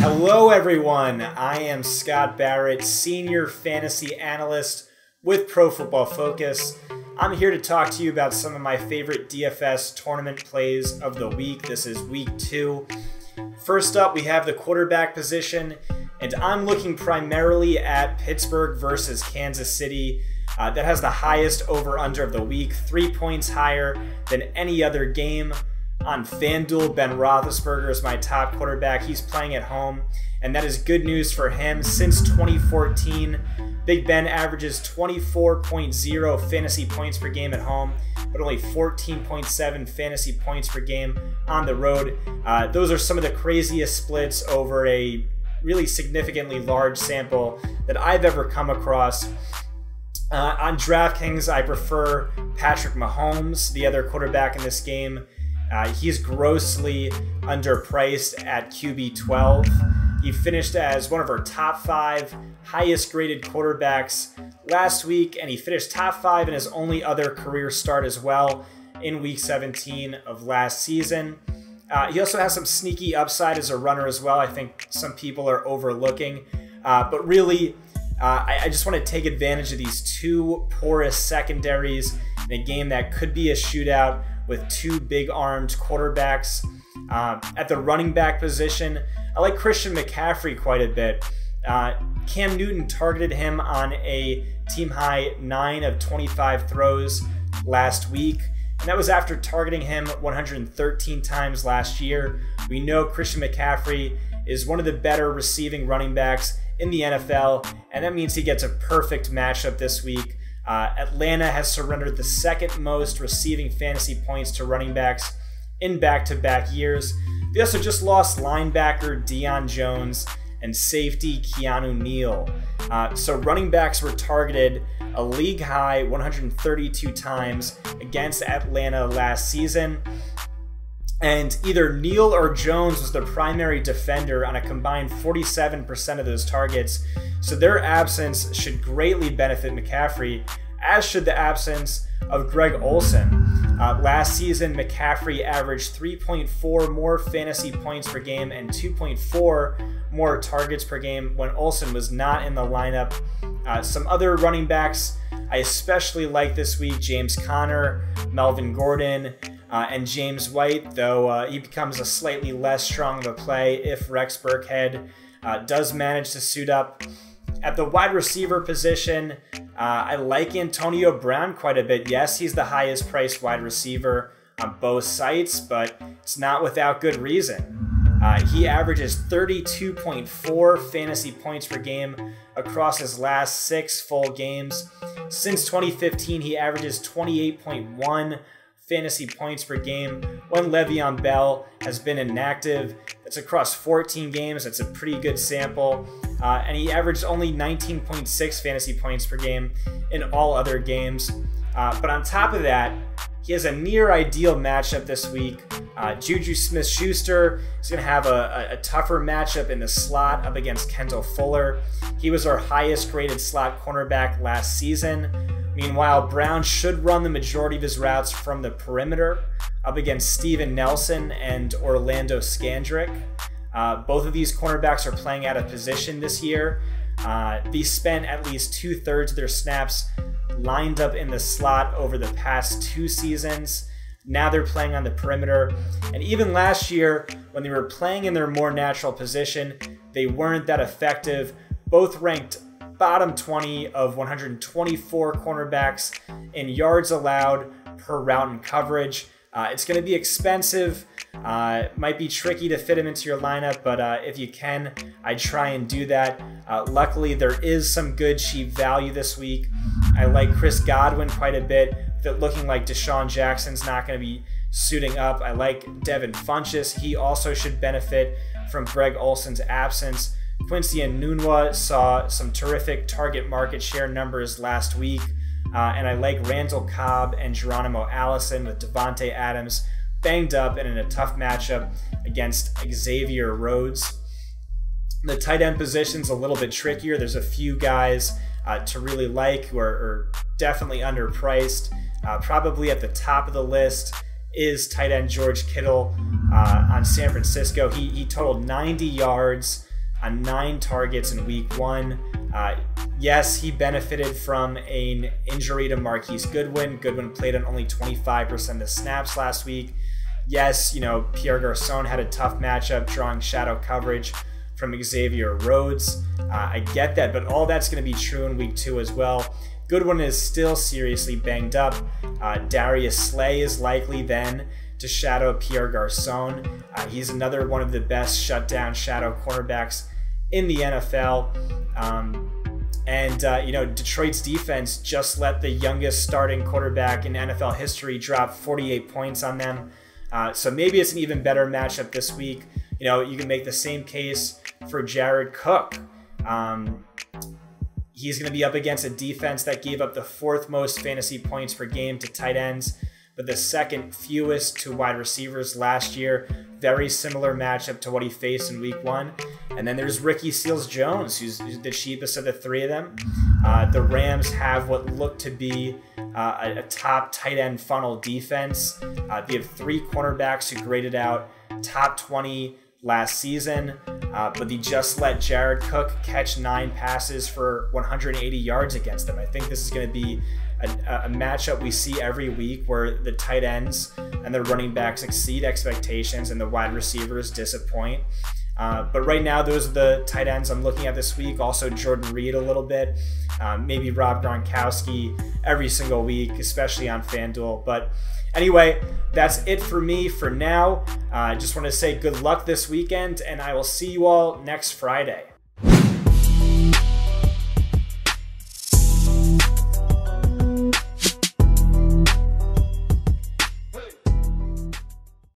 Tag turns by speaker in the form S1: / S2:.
S1: Hello everyone, I am Scott Barrett, Senior Fantasy Analyst with Pro Football Focus. I'm here to talk to you about some of my favorite DFS tournament plays of the week. This is week 2. First up, we have the quarterback position, and I'm looking primarily at Pittsburgh versus Kansas City. That has the highest over-under of the week, 3 points higher than any other game. On FanDuel, Ben Roethlisberger is my top quarterback. He's playing at home, and that is good news for him. Since 2014, Big Ben averages 24.0 fantasy points per game at home, but only 14.7 fantasy points per game on the road. Those are some of the craziest splits over a really significantly large sample that I've ever come across. On DraftKings, I prefer Patrick Mahomes, the other quarterback in this game. He's grossly underpriced at QB 12. He finished as one of our top 5 highest graded quarterbacks last week, and he finished top 5 in his only other career start as well in week 17 of last season. He also has some sneaky upside as a runner as well. I think some people are overlooking, but really I just want to take advantage of these two porous secondaries in a game that could be a shootout with two big-armed quarterbacks. At the running back position, I like Christian McCaffrey quite a bit. Cam Newton targeted him on a team-high 9 of 25 throws last week, and that was after targeting him 113 times last year. We know Christian McCaffrey is one of the better receiving running backs in the NFL, and that means he gets a perfect matchup this week. Atlanta has surrendered the second most receiving fantasy points to running backs in back-to-back years. They also just lost linebacker Deion Jones and safety Keanu Neal. So running backs were targeted a league-high 132 times against Atlanta last season. And either Neal or Jones was the primary defender on a combined 47% of those targets. So their absence should greatly benefit McCaffrey, as should the absence of Greg Olsen. Last season, McCaffrey averaged 3.4 more fantasy points per game and 2.4 more targets per game when Olsen was not in the lineup. Some other running backs I especially like this week: James Conner, Melvin Gordon, and James White, though he becomes a slightly less strong of a play if Rex Burkhead does manage to suit up. At the wide receiver position, I like Antonio Brown quite a bit. Yes, he's the highest priced wide receiver on both sites, but it's not without good reason. He averages 32.4 fantasy points per game across his last 6 full games. Since 2015, he averages 28.1 fantasy points per game when Le'Veon Bell has been inactive. That's across 14 games. That's a pretty good sample. And he averaged only 19.6 fantasy points per game in all other games. But on top of that, he has a near ideal matchup this week. Juju Smith-Schuster is going to have a tougher matchup in the slot up against Kendall Fuller. He was our highest graded slot cornerback last season. Meanwhile, Brown should run the majority of his routes from the perimeter up against Steven Nelson and Orlando Scandrick. Both of these cornerbacks are playing out of position this year. They spent at least 2/3 of their snaps lined up in the slot over the past 2 seasons. Now they're playing on the perimeter. And even last year, when they were playing in their more natural position, they weren't that effective. Both ranked bottom 20 of 124 cornerbacks in yards allowed per route and coverage. It's going to be expensive. Might be tricky to fit him into your lineup, but if you can, I'd try and do that. Luckily, there is some good cheap value this week. I like Chris Godwin quite a bit, with it looking like Deshaun Jackson's not going to be suiting up. I like Devin Funchess. He also should benefit from Greg Olsen's absence. Quincy Enunwa saw some terrific target market share numbers last week. And I like Randall Cobb and Geronimo Allison, with Devontae Adams banged up and in a tough matchup against Xavier Rhodes. The tight end position's a little bit trickier. There's a few guys to really like who are definitely underpriced. Probably at the top of the list is tight end George Kittle on San Francisco. He totaled 90 yards on 9 targets in week 1. Yes, he benefited from an injury to Marquise Goodwin. Goodwin played on only 25% of the snaps last week. Yes, Pierre Garçon had a tough matchup drawing shadow coverage from Xavier Rhodes. I get that, but all that's going to be true in week 2 as well. Goodwin is still seriously banged up. Darius Slay is likely then to shadow Pierre Garçon. He's another one of the best shutdown shadow cornerbacks in the NFL. Detroit's defense just let the youngest starting quarterback in NFL history drop 48 points on them. So maybe it's an even better matchup this week. You can make the same case for Jared Cook. He's going to be up against a defense that gave up the 4th most fantasy points per game to tight ends, but the 2nd fewest to wide receivers last year. Very similar matchup to what he faced in week 1. And then there's Ricky Seals-Jones, who's the cheapest of the 3 of them. The Rams have what looked to be a top tight end funnel defense. They have 3 cornerbacks who graded out top 20 last season, but they just let Jared Cook catch 9 passes for 180 yards against them. I think this is going to be a matchup we see every week where the tight ends and the running backs exceed expectations and the wide receivers disappoint. But right now, those are the tight ends I'm looking at this week. Also, Jordan Reed a little bit. Maybe Rob Gronkowski every single week, especially on FanDuel. But anyway, that's it for me for now. I just want to say good luck this weekend, and I will see you all next Friday.